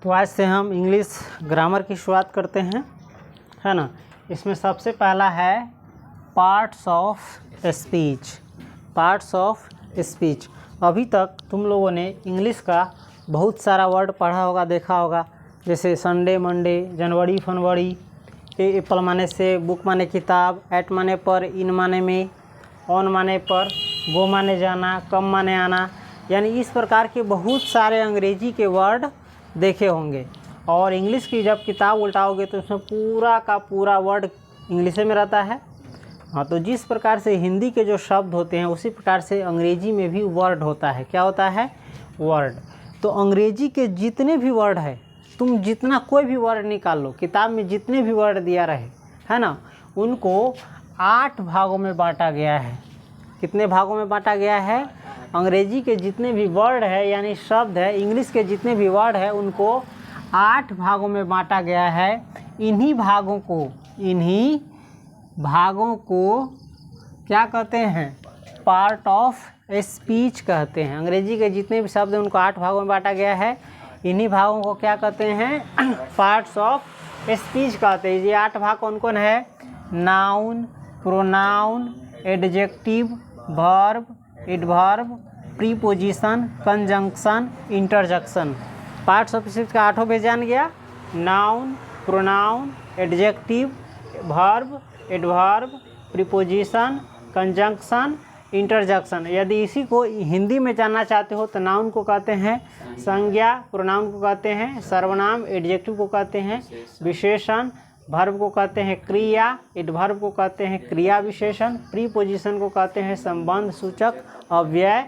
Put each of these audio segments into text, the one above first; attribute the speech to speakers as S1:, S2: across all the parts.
S1: तो आज से हम इंग्लिश ग्रामर की शुरुआत करते हैं, है ना। इसमें सबसे पहला है parts of speech. Parts of speech. अभी तक तुम लोगों ने इंग्लिश का बहुत सारा वर्ड पढ़ा होगा, देखा होगा, जैसे संडे, मंडे, जनवरी, फरवरी। एप्पल माने से, बुक माने किताब, एट माने पर, इन माने में, ऑन माने पर, गो माने जाना, कम माने आना। यानी इस प्रकार के बहुत सारे अंग्रेजी के वर्ड देखे होंगे। और इंग्लिश की जब किताब उल्टाओगे तो उसमें पूरा का पूरा वर्ड इंग्लिश में रहता है। हाँ, तो जिस प्रकार से हिंदी के जो शब्द होते हैं उसी प्रकार से अंग्रेजी में भी वर्ड होता है। क्या होता है? वर्ड। तो अंग्रेजी के जितने भी वर्ड है, तुम जितना कोई भी वर्ड निकाल लो, किताब में जितने भी वर्ड दिया रहे, है ना, उनको 8 भागों में बांटा गया है। कितने भागों में बांटा गया है? अंग्रेजी के जितने भी वर्ड है यानी शब्द है, इंग्लिश के जितने भी वर्ड है उनको 8 भागों में बांटा गया है। इन्हीं भागों को क्या कहते हैं? पार्ट ऑफ स्पीच कहते हैं। अंग्रेजी के जितने भी शब्द हैं उनको 8 भागों में बांटा गया है। इन्हीं भागों को क्या कहते हैं? पार्ट्स ऑफ स्पीच कहते हैं। ये 8 भाग कौन कौन है? Noun, pronoun, adjective, verb, adverb, preposition, conjunction, interjection. Parts of speech का 8 जान गया। Noun, pronoun, adjective, verb, adverb, preposition, conjunction, interjection. यदि इसी को हिंदी में जानना चाहते हो तो नाउन को कहते हैं संज्ञा, प्रोनाउन को कहते हैं सर्वनाम, एडजेक्टिव को कहते हैं विशेषण, वर्ब को कहते हैं क्रिया, एडवर्ब को कहते हैं क्रिया विशेषण, प्रीपोजिशन को कहते हैं संबंध सूचक अव्यय,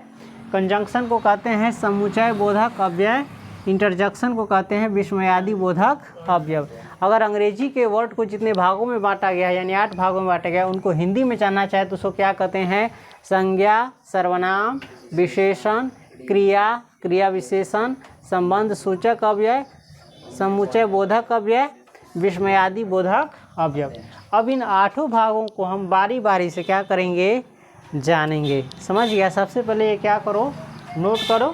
S1: कंजंक्शन को कहते हैं समुच्चय बोधक अव्यय, इंटरजेक्शन को कहते हैं विस्मयादि बोधक अवयव। अगर अंग्रेजी के वर्ड को जितने भागों में बांटा गया है यानी 8 भागों में बांटा गया, उनको हिंदी में जानना चाहे तो उसको क्या कहते हैं? संज्ञा, सर्वनाम, विशेषण, क्रिया, क्रिया विशेषण, संबंध सूचक अव्यय, समुच्चय बोधक अव्यय, विस्मयादि बोधक अवयव। अब इन 8 भागों को हम बारी बारी से क्या करेंगे? जानेंगे। समझ गया? सबसे पहले ये क्या करो? नोट करो।